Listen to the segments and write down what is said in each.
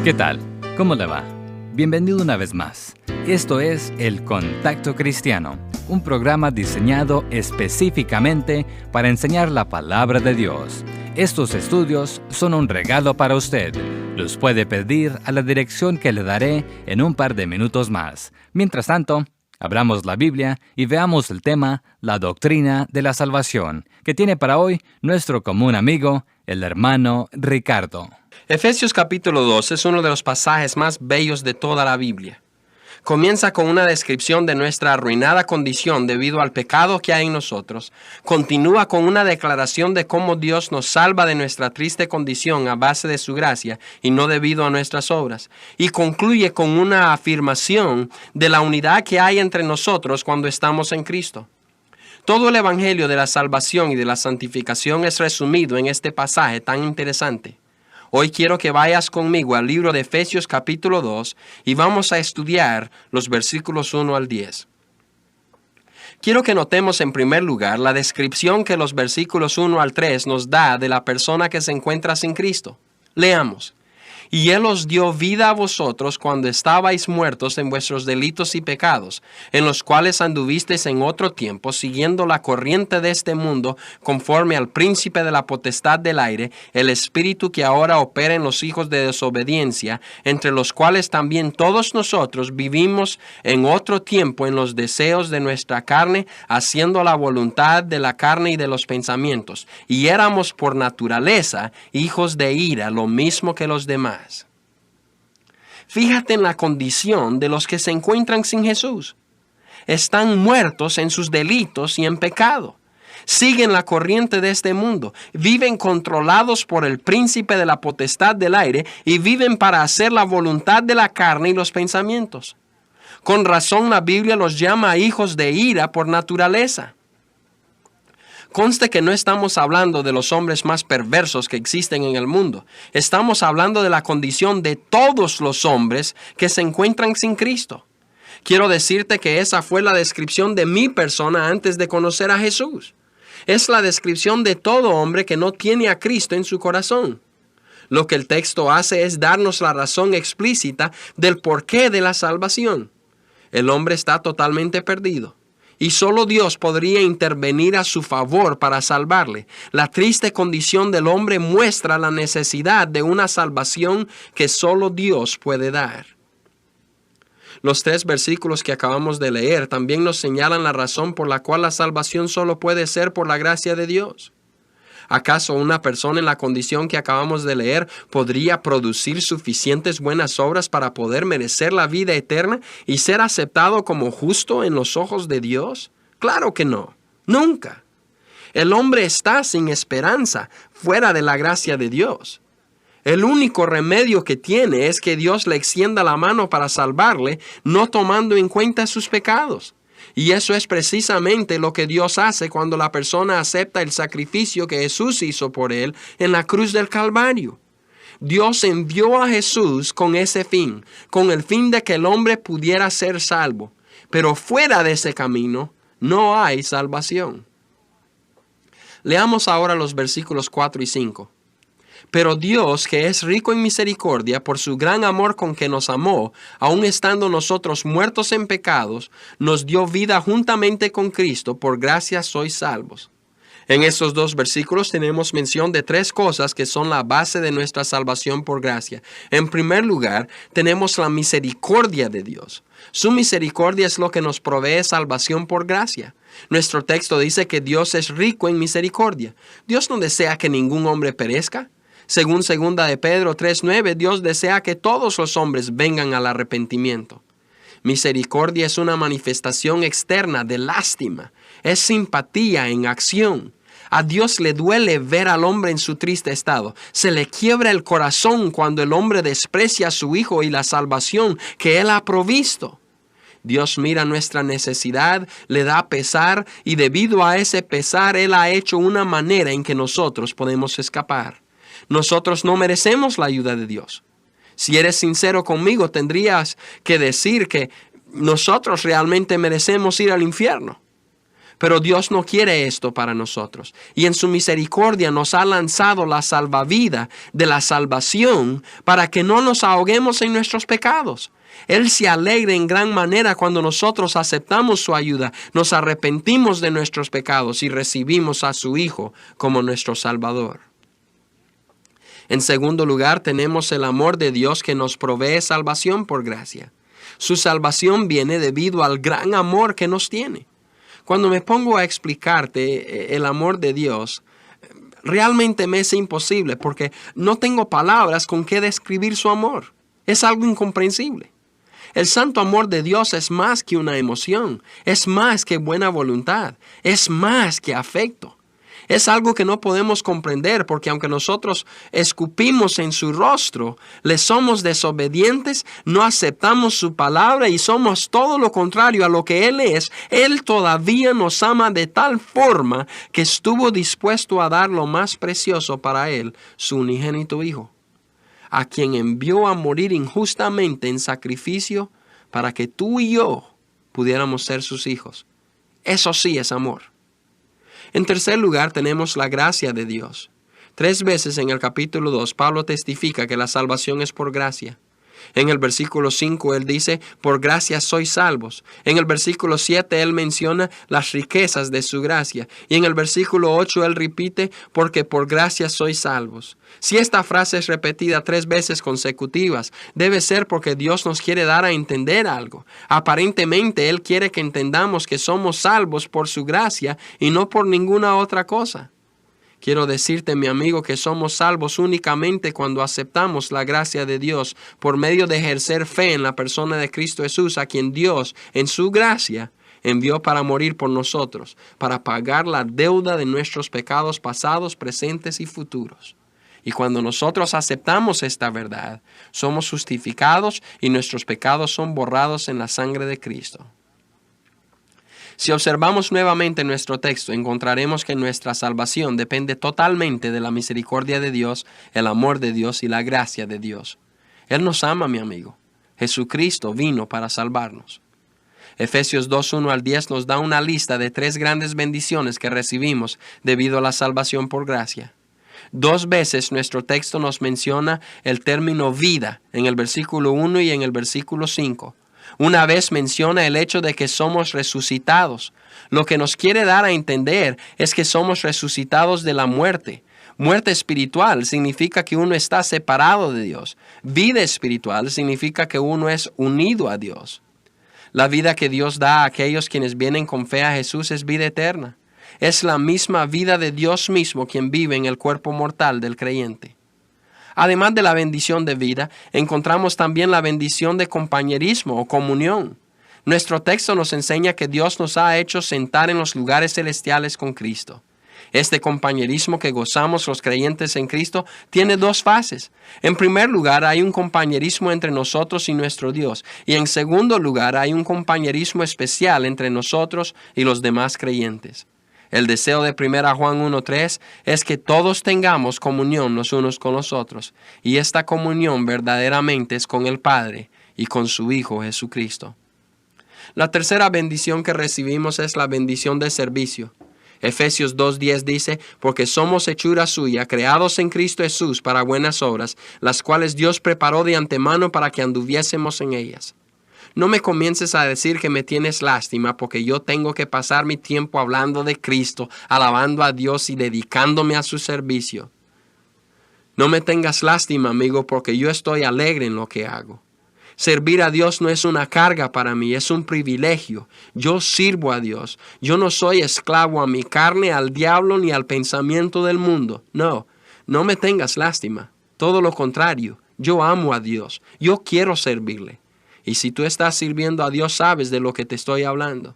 ¿Qué tal? ¿Cómo le va? Bienvenido una vez más. Esto es El Contacto Cristiano, un programa diseñado específicamente para enseñar la palabra de Dios. Estos estudios son un regalo para usted. Los puede pedir a la dirección que le daré en un par de minutos más. Mientras tanto, abramos la Biblia y veamos el tema, la doctrina de la salvación, que tiene para hoy nuestro común amigo, el hermano Ricardo. Efesios capítulo 2 es uno de los pasajes más bellos de toda la Biblia. Comienza con una descripción de nuestra arruinada condición debido al pecado que hay en nosotros. Continúa con una declaración de cómo Dios nos salva de nuestra triste condición a base de su gracia y no debido a nuestras obras. Y concluye con una afirmación de la unidad que hay entre nosotros cuando estamos en Cristo. Todo el evangelio de la salvación y de la santificación es resumido en este pasaje tan interesante. Hoy quiero que vayas conmigo al libro de Efesios capítulo 2 y vamos a estudiar los versículos 1 al 10. Quiero que notemos en primer lugar la descripción que los versículos 1 al 3 nos da de la persona que se encuentra sin Cristo. Leamos. Y Él os dio vida a vosotros cuando estabais muertos en vuestros delitos y pecados, en los cuales anduvisteis en otro tiempo, siguiendo la corriente de este mundo, conforme al príncipe de la potestad del aire, el espíritu que ahora opera en los hijos de desobediencia, entre los cuales también todos nosotros vivimos en otro tiempo en los deseos de nuestra carne, haciendo la voluntad de la carne y de los pensamientos, y éramos por naturaleza hijos de ira, lo mismo que los demás. Fíjate en la condición de los que se encuentran sin Jesús. Están muertos en sus delitos y en pecado. Siguen la corriente de este mundo. Viven controlados por el príncipe de la potestad del aire y viven para hacer la voluntad de la carne y los pensamientos. Con razón la Biblia los llama hijos de ira por naturaleza. Conste que no estamos hablando de los hombres más perversos que existen en el mundo. Estamos hablando de la condición de todos los hombres que se encuentran sin Cristo. Quiero decirte que esa fue la descripción de mi persona antes de conocer a Jesús. Es la descripción de todo hombre que no tiene a Cristo en su corazón. Lo que el texto hace es darnos la razón explícita del porqué de la salvación. El hombre está totalmente perdido. Y solo Dios podría intervenir a su favor para salvarle. La triste condición del hombre muestra la necesidad de una salvación que solo Dios puede dar. Los 3 versículos que acabamos de leer también nos señalan la razón por la cual la salvación solo puede ser por la gracia de Dios. ¿Acaso una persona en la condición que acabamos de leer podría producir suficientes buenas obras para poder merecer la vida eterna y ser aceptado como justo en los ojos de Dios? Claro que no, nunca. El hombre está sin esperanza, fuera de la gracia de Dios. El único remedio que tiene es que Dios le extienda la mano para salvarle, no tomando en cuenta sus pecados. Y eso es precisamente lo que Dios hace cuando la persona acepta el sacrificio que Jesús hizo por él en la cruz del Calvario. Dios envió a Jesús con ese fin, con el fin de que el hombre pudiera ser salvo. Pero fuera de ese camino no hay salvación. Leamos ahora los versículos 4 y 5. Pero Dios, que es rico en misericordia, por su gran amor con que nos amó, aun estando nosotros muertos en pecados, nos dio vida juntamente con Cristo, por gracia sois salvos. En estos 2 versículos tenemos mención de 3 cosas que son la base de nuestra salvación por gracia. En primer lugar, tenemos la misericordia de Dios. Su misericordia es lo que nos provee salvación por gracia. Nuestro texto dice que Dios es rico en misericordia. Dios no desea que ningún hombre perezca. Según 2 de Pedro 3:9, Dios desea que todos los hombres vengan al arrepentimiento. Misericordia es una manifestación externa de lástima. Es simpatía en acción. A Dios le duele ver al hombre en su triste estado. Se le quiebra el corazón cuando el hombre desprecia a su Hijo y la salvación que Él ha provisto. Dios mira nuestra necesidad, le da pesar y debido a ese pesar Él ha hecho una manera en que nosotros podemos escapar. Nosotros no merecemos la ayuda de Dios. Si eres sincero conmigo, tendrías que decir que nosotros realmente merecemos ir al infierno. Pero Dios no quiere esto para nosotros. Y en su misericordia nos ha lanzado la salvavidas de la salvación para que no nos ahoguemos en nuestros pecados. Él se alegra en gran manera cuando nosotros aceptamos su ayuda, nos arrepentimos de nuestros pecados y recibimos a su Hijo como nuestro Salvador. En segundo lugar, tenemos el amor de Dios que nos provee salvación por gracia. Su salvación viene debido al gran amor que nos tiene. Cuando me pongo a explicarte el amor de Dios, realmente me es imposible porque no tengo palabras con que describir su amor. Es algo incomprensible. El santo amor de Dios es más que una emoción, es más que buena voluntad, es más que afecto. Es algo que no podemos comprender porque aunque nosotros escupimos en su rostro, le somos desobedientes, no aceptamos su palabra y somos todo lo contrario a lo que Él es, Él todavía nos ama de tal forma que estuvo dispuesto a dar lo más precioso para Él, su unigénito Hijo, a quien envió a morir injustamente en sacrificio para que tú y yo pudiéramos ser sus hijos. Eso sí es amor. En tercer lugar, tenemos la gracia de Dios. 3 veces en el capítulo 2, Pablo testifica que la salvación es por gracia. En el versículo 5, él dice, por gracia sois salvos. En el versículo 7, él menciona las riquezas de su gracia. Y en el versículo 8, él repite, porque por gracia sois salvos. Si esta frase es repetida 3 veces consecutivas, debe ser porque Dios nos quiere dar a entender algo. Aparentemente, Él quiere que entendamos que somos salvos por su gracia y no por ninguna otra cosa. Quiero decirte, mi amigo, que somos salvos únicamente cuando aceptamos la gracia de Dios por medio de ejercer fe en la persona de Cristo Jesús, a quien Dios, en su gracia, envió para morir por nosotros, para pagar la deuda de nuestros pecados pasados, presentes y futuros. Y cuando nosotros aceptamos esta verdad, somos justificados y nuestros pecados son borrados en la sangre de Cristo. Si observamos nuevamente nuestro texto, encontraremos que nuestra salvación depende totalmente de la misericordia de Dios, el amor de Dios y la gracia de Dios. Él nos ama, mi amigo. Jesucristo vino para salvarnos. Efesios 2:1-10 nos da una lista de 3 grandes bendiciones que recibimos debido a la salvación por gracia. 2 veces nuestro texto nos menciona el término vida en el versículo 1 y en el versículo 5. Una vez menciona el hecho de que somos resucitados. Lo que nos quiere dar a entender es que somos resucitados de la muerte. Muerte espiritual significa que uno está separado de Dios. Vida espiritual significa que uno es unido a Dios. La vida que Dios da a aquellos quienes vienen con fe a Jesús es vida eterna. Es la misma vida de Dios mismo quien vive en el cuerpo mortal del creyente. Además de la bendición de vida, encontramos también la bendición de compañerismo o comunión. Nuestro texto nos enseña que Dios nos ha hecho sentar en los lugares celestiales con Cristo. Este compañerismo que gozamos los creyentes en Cristo tiene 2 fases. En primer lugar, hay un compañerismo entre nosotros y nuestro Dios. Y en segundo lugar, hay un compañerismo especial entre nosotros y los demás creyentes. El deseo de 1 Juan 1:3 es que todos tengamos comunión los unos con los otros, y esta comunión verdaderamente es con el Padre y con su Hijo Jesucristo. La tercera bendición que recibimos es la bendición de servicio. Efesios 2:10 dice, porque somos hechura suya, creados en Cristo Jesús para buenas obras, las cuales Dios preparó de antemano para que anduviésemos en ellas. No me comiences a decir que me tienes lástima porque yo tengo que pasar mi tiempo hablando de Cristo, alabando a Dios y dedicándome a su servicio. No me tengas lástima, amigo, porque yo estoy alegre en lo que hago. Servir a Dios no es una carga para mí, es un privilegio. Yo sirvo a Dios. Yo no soy esclavo a mi carne, al diablo ni al pensamiento del mundo. No me tengas lástima. Todo lo contrario, yo amo a Dios. Yo quiero servirle. Y si tú estás sirviendo a Dios, sabes de lo que te estoy hablando.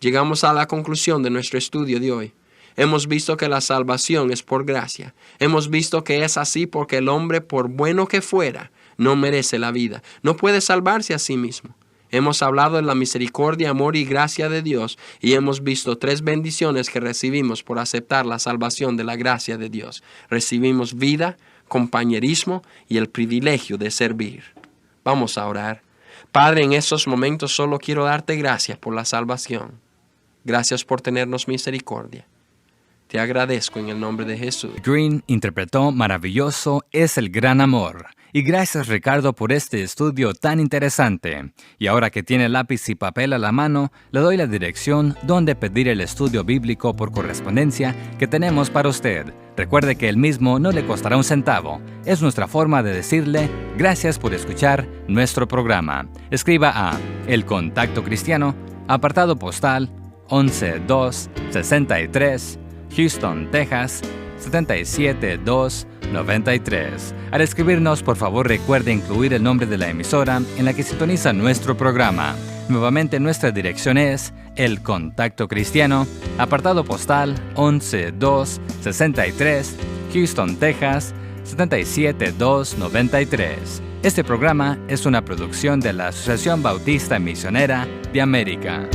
Llegamos a la conclusión de nuestro estudio de hoy. Hemos visto que la salvación es por gracia. Hemos visto que es así porque el hombre, por bueno que fuera, no merece la vida. No puede salvarse a sí mismo. Hemos hablado de la misericordia, amor y gracia de Dios y hemos visto 3 bendiciones que recibimos por aceptar la salvación de la gracia de Dios. Recibimos vida, compañerismo y el privilegio de servir. Vamos a orar. Padre, en estos momentos solo quiero darte gracias por la salvación. Gracias por tenernos misericordia. Te agradezco en el nombre de Jesús. Green interpretó Maravilloso es el gran amor. Y gracias, Ricardo, por este estudio tan interesante. Y ahora que tiene lápiz y papel a la mano, le doy la dirección donde pedir el estudio bíblico por correspondencia que tenemos para usted. Recuerde que el mismo no le costará un centavo. Es nuestra forma de decirle gracias por escuchar nuestro programa. Escriba a El Contacto Cristiano, apartado postal 11263, Houston, Texas 77293. Al escribirnos, por favor, recuerde incluir el nombre de la emisora en la que sintoniza nuestro programa. Nuevamente, nuestra dirección es El Contacto Cristiano, apartado postal 11263, Houston, Texas 77293. Este programa es una producción de la Asociación Bautista Misionera de América.